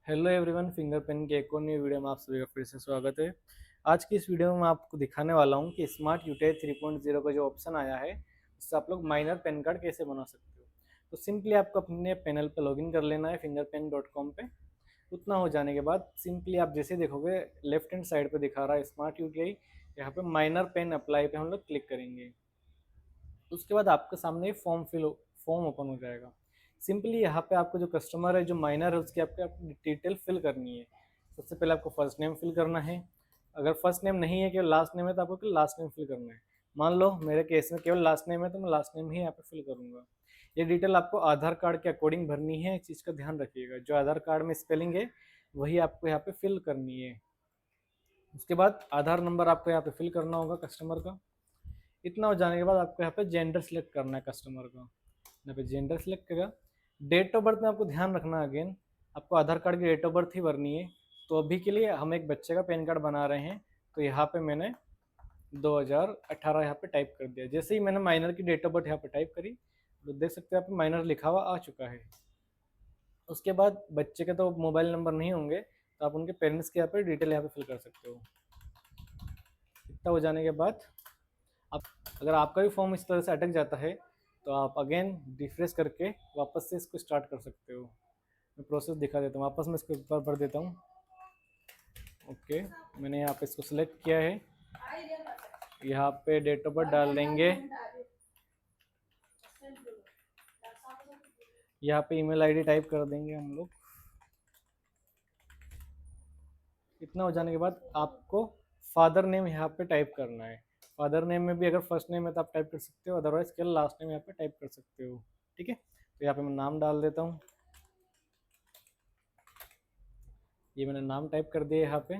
Hello everyone, finger pen के एक और नई वीडियो में आप सभी का फिर से स्वागत है। आज की इस वीडियो में मैं आपको दिखाने वाला हूं कि स्मार्ट यूटीआई 3.0 का जो ऑप्शन आया है उससे आप लोग माइनर पेन कार्ड कैसे बना सकते हो। तो सिंपली आपको अपने पैनल पर लॉगिन कर लेना है fingerpen.com पे। उतना हो जाने के बाद सिंपली आप जैसे देखोगे लेफ्ट हैंड साइड पे दिखा रहा है स्मार्ट यूटीआई, यहाँ पे माइनर पेन अप्लाई पे हम लोग क्लिक करेंगे। उसके बाद आपके सामने फॉर्म ओपन हो जाएगा। सिंपली यहाँ पे आपको जो कस्टमर है जो माइनर है उसकी आपको डिटेल फिल करनी है। सबसे पहले आपको फर्स्ट नेम फिल करना है। अगर फर्स्ट नेम नहीं है केवल लास्ट नेम है तो आपको केवल लास्ट नेम फिल करना है। मान लो मेरे केस में केवल लास्ट नेम है तो मैं लास्ट नेम ही यहाँ पे फिल करूँगा। ये डिटेल आपको आधार कार्ड के अकॉर्डिंग भरनी है, इस चीज़ का ध्यान रखिएगा। जो आधार कार्ड में स्पेलिंग है वही आपको यहाँ पे फिल करनी है। उसके बाद आधार नंबर आपको यहाँ पे फिल करना होगा कस्टमर का। इतना हो जाने के बाद आपको यहाँ पे जेंडर सिलेक्ट करना है कस्टमर का। यहाँ पे जेंडर सिलेक्ट करेगा। डेट ऑफ बर्थ में आपको ध्यान रखना है, अगेन आपको आधार कार्ड की डेट ऑफ बर्थ ही भरनी है। तो अभी के लिए हम एक बच्चे का पैन कार्ड बना रहे हैं, तो यहाँ पे मैंने 2018 यहाँ पे टाइप कर दिया। जैसे ही मैंने माइनर की डेट ऑफ बर्थ यहाँ पे टाइप करी तो देख सकते हैं यहाँ पे माइनर लिखा हुआ आ चुका है। उसके बाद बच्चे के तो मोबाइल नंबर नहीं होंगे तो आप उनके पेरेंट्स के यहाँ पे डिटेल यहाँ पे फिल कर सकते हो। इतना हो जाने के बाद आप, अगर आपका भी फॉर्म इस तरह से अटक जाता है तो आप अगेन रिफ्रेश करके वापस से इसको स्टार्ट कर सकते हो। मैं प्रोसेस दिखा देता हूँ, वापस मैं इसको एक बार भर देता हूँ। ओके, मैंने यहाँ पे इसको सिलेक्ट किया है। यहाँ पे डेट ऑफ बर्थ डाल देंगे। यहाँ पे ईमेल आईडी टाइप कर देंगे हम लोग। इतना हो जाने के बाद आपको फादर नेम यहाँ पे टाइप करना है। फादर नेम में भी अगर फर्स्ट नेम है तो आप टाइप कर सकते हो, अदरवाइज केवल लास्ट नेम यहाँ पे टाइप कर सकते हो। ठीक है, तो यहाँ पे मैं नाम डाल देता हूँ। ये मैंने नाम टाइप कर दिया यहाँ पे।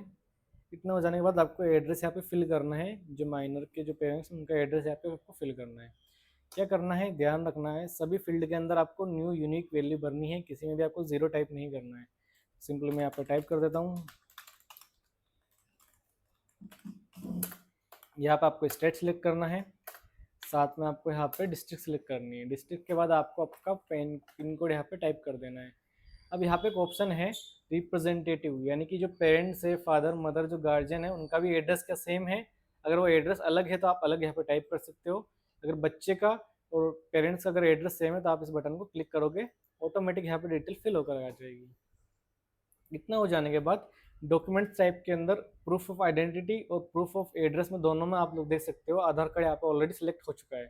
इतना हो जाने के बाद आपको एड्रेस यहाँ पे फिल करना है। जो माइनर के जो पेरेंट्स उनका एड्रेस यहाँ पे आपको फिल करना है। क्या करना है, ध्यान रखना है सभी फील्ड के अंदर आपको न्यू यूनिक वैल्यू भरनी है, किसी में भी आपको जीरो टाइप नहीं करना है। सिंपली मैं यहाँ पे टाइप कर देता हूँ। यहाँ पे आपको स्टेट सिलेक्ट करना है, साथ में आपको यहाँ पे डिस्ट्रिक्ट सिलेक्ट करनी है। डिस्ट्रिक्ट के बाद आपको आपका पिन कोड यहाँ पे टाइप कर देना है। अब यहाँ पे एक ऑप्शन है रिप्रेजेंटेटिव, यानी कि जो पेरेंट्स है, फादर मदर जो गार्जियन है उनका भी एड्रेस क्या सेम है। अगर वो एड्रेस अलग है तो आप अलग यहाँ पे टाइप कर सकते हो। अगर बच्चे का और पेरेंट्स का अगर एड्रेस सेम है तो आप इस बटन को क्लिक करोगे, ऑटोमेटिक यहाँ पे डिटेल फिल होकर आ जाएगी। इतना हो जाने के बाद डॉक्यूमेंट्स टाइप के अंदर प्रूफ ऑफ आइडेंटिटी और प्रूफ ऑफ एड्रेस में दोनों में आप लोग देख सकते हो आधार कार्ड यहाँ पे ऑलरेडी सिलेक्ट हो चुका है।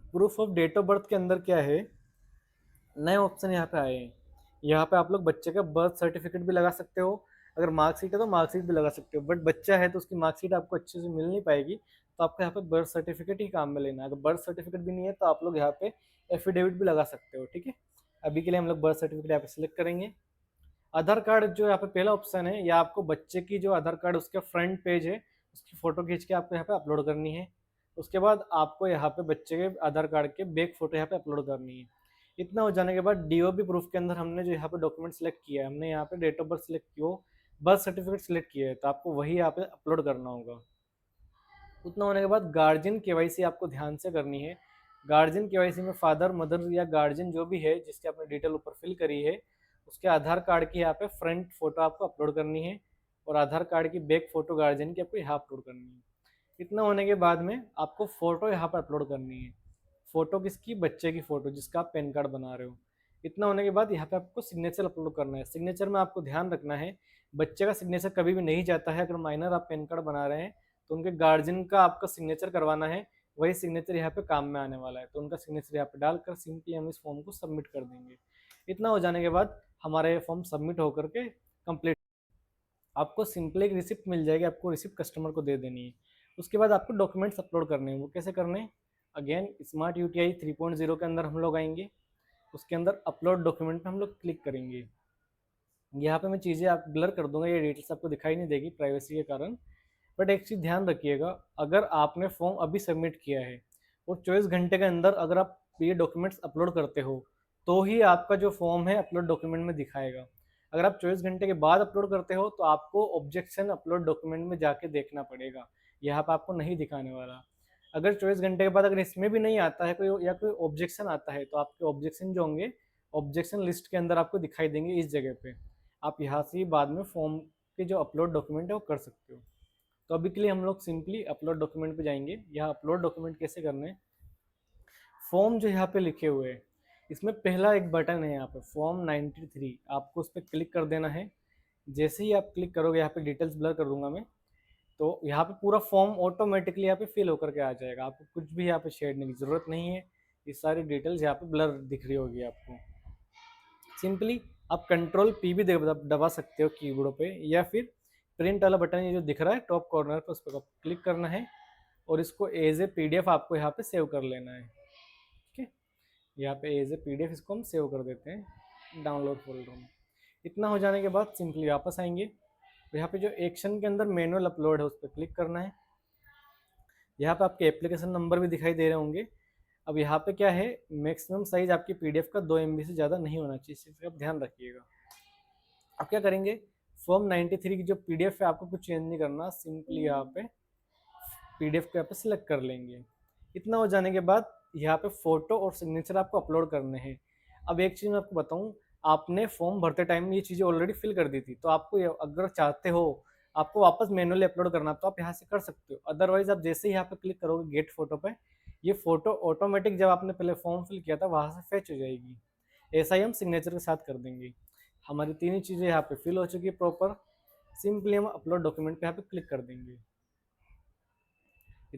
Proof of date of birth के अंदर क्या है, नए ऑप्शन यहाँ पे आए हैं। यहाँ पे आप लोग बच्चे का बर्थ सर्टिफिकेट भी लगा सकते हो। अगर मार्कशीट है तो मार्कशीट भी लगा सकते हो, बट बच्चा है तो उसकी मार्कशीट आपको अच्छे से मिल नहीं पाएगी, तो आपको यहाँ पे बर्थ सर्टिफिकेट ही काम में लेना है। अगर बर्थ सर्टिफिकेट भी नहीं है तो आप लोग यहाँ पे एफिडेविट भी लगा सकते हो। ठीक है, अभी के लिए हम लोग बर्थ सर्टिफिकेट यहाँ पे सिलेक्ट करेंगे। आधार कार्ड जो यहाँ पे पहला ऑप्शन है, या आपको बच्चे की जो आधार कार्ड उसका फ्रंट पेज है उसकी फ़ोटो खींच के आपको यहाँ पे अपलोड करनी है। उसके बाद आपको यहाँ पे बच्चे के आधार कार्ड के बैक फोटो यहाँ पे अपलोड करनी है। इतना हो जाने के बाद डीओबी प्रूफ के अंदर हमने जो यहाँ पे डॉक्यूमेंट सेलेक्ट किया है, हमने यहाँ पे डेट ऑफ बर्थ सेलेक्ट किया, बर्थ सर्टिफिकेट सेलेक्ट किया है, तो आपको वही यहाँ पे अपलोड करना होगा। उतना होने के बाद गार्जियन केवाईसी आपको ध्यान से करनी है। गार्जियन केवाईसी में फादर मदर या गार्जियन जो भी है जिसकी आपने डिटेल ऊपर फिल करी है उसके आधार कार्ड की यहाँ पे फ्रंट फोटो आपको अपलोड करनी है, और आधार कार्ड की बैक फोटो गार्जियन की आपको यहाँ अपलोड करनी है। इतना होने के बाद में आपको फोटो यहाँ पर अपलोड करनी है। फोटो किसकी, बच्चे की फोटो जिसका आप पैन कार्ड बना रहे हो। इतना होने के बाद यहाँ पे आपको सिग्नेचर अपलोड करना है। सिग्नेचर में आपको ध्यान रखना है बच्चे का सिग्नेचर कभी भी नहीं जाता है। अगर माइनर आप पैन कार्ड बना रहे हैं तो उनके गार्जियन का आपका सिग्नेचर करवाना है, वही सिग्नेचर यहाँ पे काम में आने वाला है। तो उनका सिग्नेचर यहाँ पे डालकर सिंपली हम इस फॉर्म को सबमिट कर देंगे। इतना हो जाने के बाद हमारा ये फॉर्म सबमिट होकर के कंप्लीट, आपको सिंपली एक रिसिप्ट मिल जाएगी, आपको रिसिप्ट कस्टमर को दे देनी है। उसके बाद आपको डॉक्यूमेंट्स अपलोड करने हैं। वो कैसे करने हैं, अगेन स्मार्ट यूटीआई 3.0 के अंदर हम लोग आएंगे। उसके अंदर अपलोड डॉक्यूमेंट पे हम लोग क्लिक करेंगे। यहाँ पे मैं चीज़ें आप ब्लर कर दूंगा, ये डिटेल्स आपको दिखाई नहीं देगी प्राइवेसी के कारण। बट एक चीज़ ध्यान रखिएगा, अगर आपने फॉर्म अभी सबमिट किया है और 24 घंटे के अंदर अगर आप ये डॉक्यूमेंट्स अपलोड करते हो तो ही आपका जो फॉर्म है अपलोड डॉक्यूमेंट में दिखाएगा। अगर आप 24 घंटे के बाद अपलोड करते हो तो आपको ऑब्जेक्शन अपलोड डॉक्यूमेंट में जाके देखना पड़ेगा, यहाँ पर आपको नहीं दिखाने वाला। अगर 24 घंटे के बाद अगर इसमें भी नहीं आता है कोई या कोई ऑब्जेक्शन आता है तो आपके ऑब्जेक्शन जो होंगे ऑब्जेक्शन लिस्ट के अंदर आपको दिखाई देंगे इस जगह पे। आप यहाँ से ही बाद में फॉर्म के जो अपलोड डॉक्यूमेंट है वो कर सकते हो। तो अभी के लिए हम लोग सिंपली अपलोड डॉक्यूमेंट पे जाएंगे। यहाँ अपलोड डॉक्यूमेंट कैसे करने हैं, फॉर्म जो यहाँ पे लिखे हुए हैं इसमें पहला एक बटन है यहाँ पे फॉर्म 93, आपको उस पर क्लिक कर देना है। जैसे ही आप क्लिक करोगे, यहाँ पे डिटेल्स ब्लर कर दूंगा मैं, तो यहाँ पे पूरा फॉर्म ऑटोमेटिकली यहाँ पे फिल होकर के आ जाएगा। आपको कुछ भी यहाँ पे शेडने की ज़रूरत नहीं है, ये सारी डिटेल्स यहाँ पे ब्लर दिख रही होगी आपको। सिंपली आप कंट्रोल पी भी दबा सकते हो कीबोर्ड पे, या फिर प्रिंट वाला बटन ये जो दिख रहा है टॉप कॉर्नर पर, उस पर क्लिक करना है और इसको एज ए PDF आपको यहाँ पे सेव कर लेना है। ठीक है, यहाँ पे एज ए PDF इसको हम सेव कर देते हैं डाउनलोड फोल्डर में। इतना हो जाने के बाद सिंपली वापस आएंगे, तो यहाँ पे जो एक्शन के अंदर मैनुअल अपलोड है उस पर क्लिक करना है। यहाँ पे आपके एप्लीकेशन नंबर भी दिखाई दे रहे होंगे। अब यहाँ पे क्या है, मैक्सिमम साइज आपकी PDF का 2 MB से ज़्यादा नहीं होना चाहिए, इस चीज़ का आप ध्यान रखिएगा। अब क्या करेंगे, फॉर्म 93 की जो PDF है आपको कुछ चेंज नहीं करना, सिंपली यहाँ पे PDF को यहाँ पे सिलेक्ट कर लेंगे। इतना हो जाने के बाद यहाँ पे फ़ोटो और सिग्नेचर आपको अपलोड करने हैं। अब एक चीज़ मैं आपको बताऊँ, आपने फॉर्म भरते टाइम ये चीज़ें ऑलरेडी फिल कर दी थी, तो आपको अगर चाहते हो आपको वापस मैनुअली अपलोड करना, तो आप यहाँ से कर सकते हो। अदरवाइज आप जैसे ही यहाँ पे क्लिक करोगे गेट फोटो पे, ये फोटो ऑटोमेटिक जब आपने पहले फॉर्म फिल किया था वहाँ से फेच हो जाएगी। ऐसा ही हम सिग्नेचर के साथ कर देंगे। हमारी तीनों चीज़ें यहाँ पे फिल हो चुकी है प्रॉपर। सिंपली हम अपलोड डॉक्यूमेंट पे यहाँ पे क्लिक कर देंगे। ये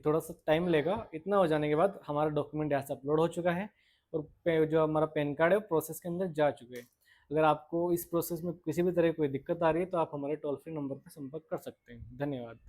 थोड़ा सा टाइम लेगा। इतना हो जाने के बाद हमारा डॉक्यूमेंट यहाँ से अपलोड हो चुका है और जो हमारा पैन कार्ड है वो प्रोसेस के अंदर जा चुके हैं। अगर आपको इस प्रोसेस में किसी भी तरह की कोई दिक्कत आ रही है तो आप हमारे टोल फ्री नंबर पर संपर्क कर सकते हैं। धन्यवाद।